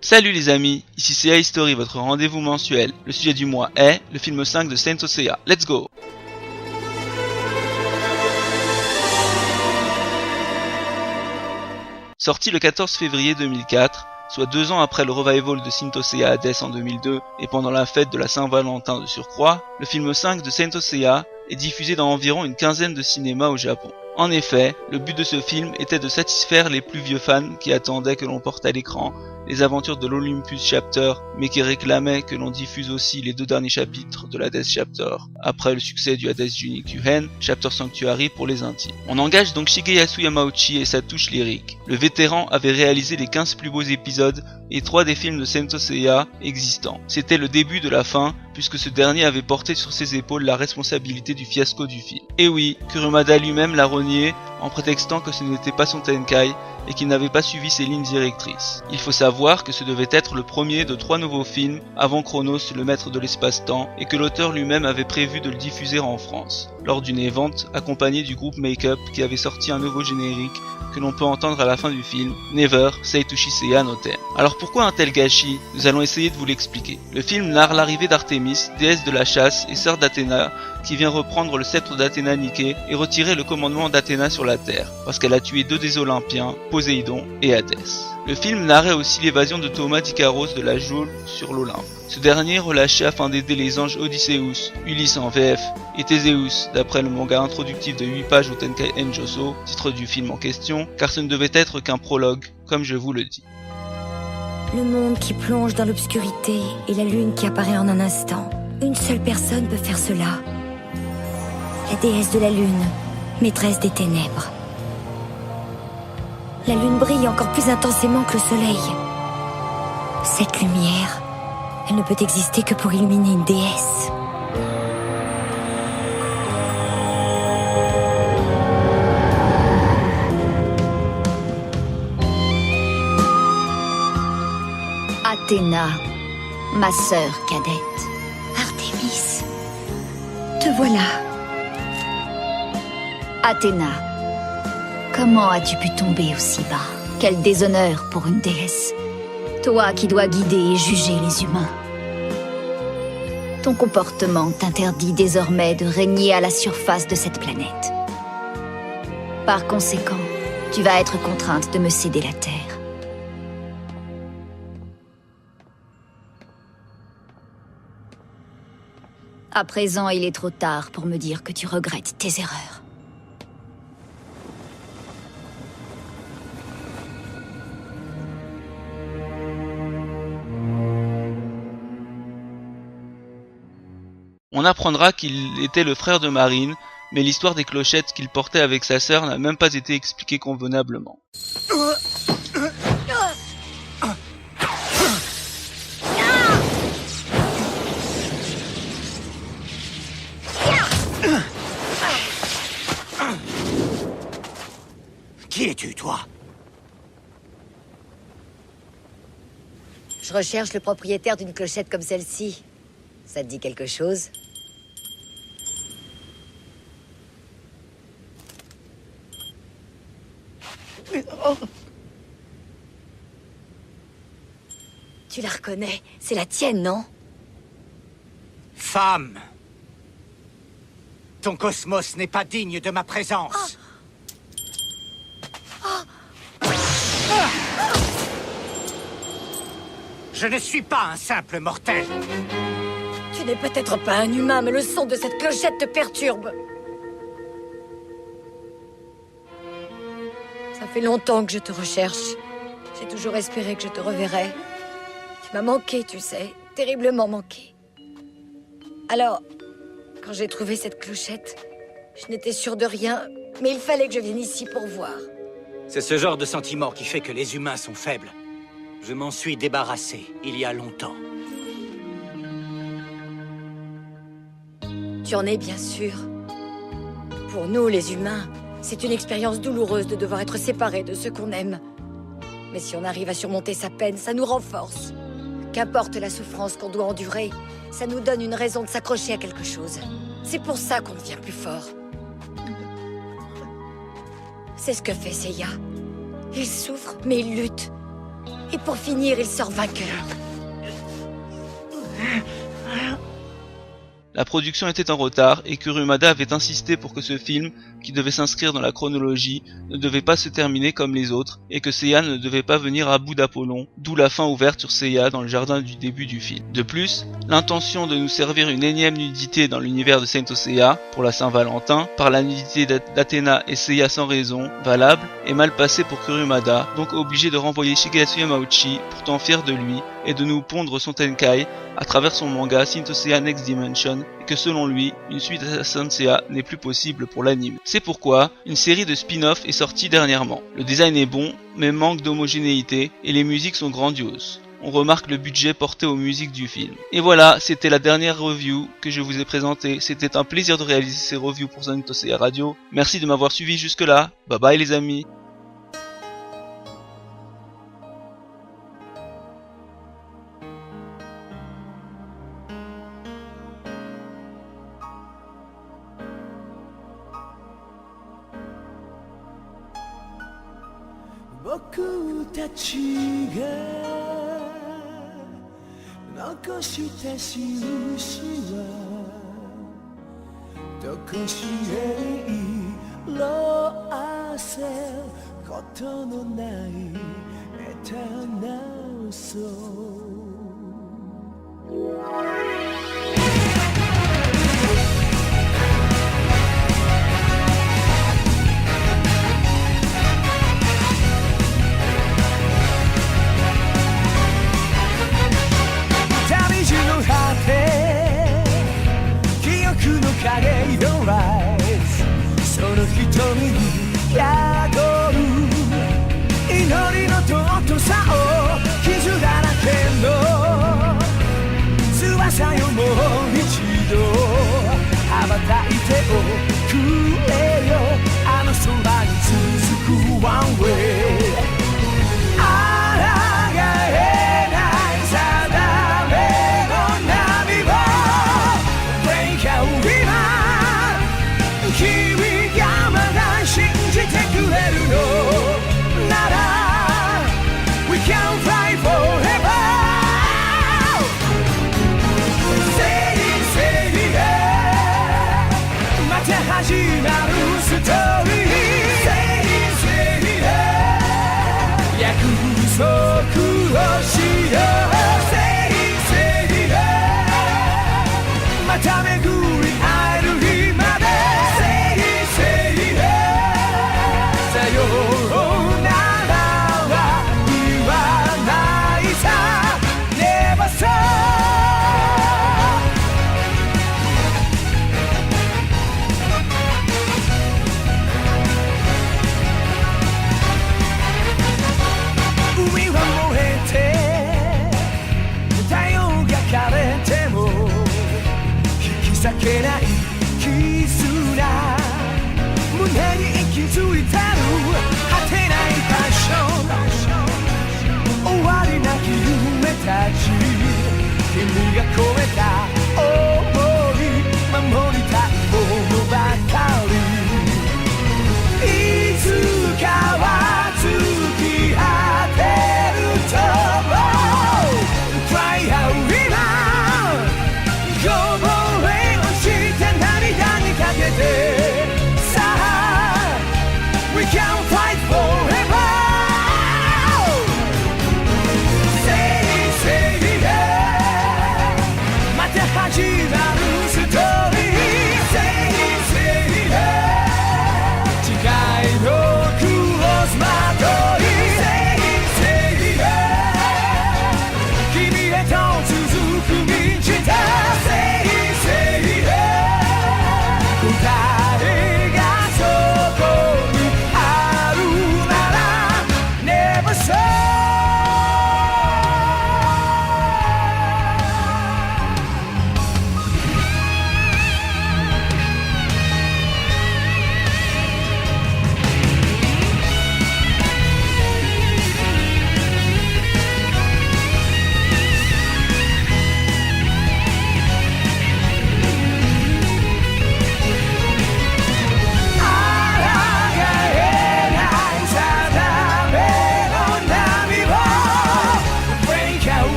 Salut les amis, ici c'est iStory, votre rendez-vous mensuel. Le sujet du mois est le film 5 de Saint Seiya. Let's go! Sorti le 14 février 2004, soit 2 ans après le revival de Saint Seiya Hades en 2002 et pendant la fête de la Saint-Valentin de surcroît, le film 5 de Saint Seiya est diffusé dans environ une quinzaine de cinémas au Japon. En effet, le but de ce film était de satisfaire les plus vieux fans qui attendaient que l'on porte à l'écran les aventures de l'Olympus Chapter, mais qui réclamaient que l'on diffuse aussi les 2 derniers chapitres de l'Hades Chapter, après le succès du Hades Junikuhen, Chapter Sanctuary pour les intimes. On engage donc Shigeyasu Yamauchi et sa touche lyrique. Le vétéran avait réalisé les 15 plus beaux épisodes et 3 des films de Saint Seiya existants. C'était le début de la fin, puisque ce dernier avait porté sur ses épaules la responsabilité du fiasco du film. Et oui, Kurumada lui-même l'a renié en prétextant que ce n'était pas son Tenkai et qu'il n'avait pas suivi ses lignes directrices. Il faut savoir que ce devait être le premier de 3 nouveaux films avant Chronos, le maître de l'espace-temps, et que l'auteur lui-même avait prévu de le diffuser en France, lors d'une évente accompagnée du groupe Make-up qui avait sorti un nouveau générique que l'on peut entendre à la fin du film, Never Seitoshi Seiya no Ten. Alors pourquoi un tel gâchis? Nous allons essayer de vous l'expliquer. Le film narre l'arrivée d'Artémis, déesse de la chasse et sœur d'Athéna, qui vient reprendre le sceptre d'Athéna Niké et retirer le commandement d'Athéna sur la terre, parce qu'elle a tué 2 des Olympiens, Poséidon et Hadès. Le film narrait aussi l'évasion de Thomas d'Icaros de la geôle sur l'Olympe. Ce dernier relâché afin d'aider les anges Odysseus, Ulysse en VF, et Théséus, d'après le manga introductif de 8 pages au Tenkai Enjoso, titre du film en question, car ce ne devait être qu'un prologue, comme je vous le dis. Le monde qui plonge dans l'obscurité et la lune qui apparaît en un instant. Une seule personne peut faire cela. La déesse de la lune, maîtresse des ténèbres. La lune brille encore plus intensément que le soleil. Cette lumière, elle ne peut exister que pour illuminer une déesse. Athéna, ma sœur cadette. Artémis, te voilà. Athéna, comment as-tu pu tomber aussi bas? Quel déshonneur pour une déesse. Toi qui dois guider et juger les humains. Ton comportement t'interdit désormais de régner à la surface de cette planète. Par conséquent, tu vas être contrainte de me céder la Terre. À présent, il est trop tard pour me dire que tu regrettes tes erreurs. On apprendra qu'il était le frère de Marine, mais l'histoire des clochettes qu'il portait avec sa sœur n'a même pas été expliquée convenablement. Qui es-tu, toi? Je recherche le propriétaire d'une clochette comme celle-ci. Ça te dit quelque chose? Tu la reconnais? C'est la tienne, non? Femme! Ton cosmos n'est pas digne de ma présence. Je ne suis pas un simple mortel. Tu n'es peut-être pas un humain, mais le son de cette clochette te perturbe. Ça fait longtemps que je te recherche. J'ai toujours espéré que je te reverrais. Tu m'as manqué, tu sais, terriblement manqué. Alors, quand j'ai trouvé cette clochette, je n'étais sûre de rien, mais il fallait que je vienne ici pour voir. C'est ce genre de sentiment qui fait que les humains sont faibles. Je m'en suis débarrassé il y a longtemps. Tu en es bien sûr. Pour nous, les humains, c'est une expérience douloureuse de devoir être séparés de ceux qu'on aime. Mais si on arrive à surmonter sa peine, ça nous renforce. Qu'importe la souffrance qu'on doit endurer, ça nous donne une raison de s'accrocher à quelque chose. C'est pour ça qu'on devient plus fort. C'est ce que fait Seiya. Il souffre, mais il lutte. Et pour finir, il sort vainqueur. La production était en retard et Kurumada avait insisté pour que ce film, qui devait s'inscrire dans la chronologie, ne devait pas se terminer comme les autres et que Seiya ne devait pas venir à bout d'Apollon, d'où la fin ouverte sur Seiya dans le jardin du début du film. De plus, l'intention de nous servir une énième nudité dans l'univers de Saint Seiya pour la Saint-Valentin, par la nudité d'Athéna et Seiya sans raison, valable, est mal passée pour Kurumada, donc obligé de renvoyer Shigeyasu Yamauchi, pourtant fier de lui, et de nous pondre son Tenkai à travers son manga Saint Seiya Next Dimension, et que selon lui, une suite à Saint Seiya n'est plus possible pour l'anime. C'est pourquoi une série de spin-off est sortie dernièrement. Le design est bon, mais manque d'homogénéité, et les musiques sont grandioses. On remarque le budget porté aux musiques du film. Et voilà, c'était la dernière review que je vous ai présentée. C'était un plaisir de réaliser ces reviews pour Saint Seiya Radio. Merci de m'avoir suivi jusque là. Bye bye les amis. Go, tu vas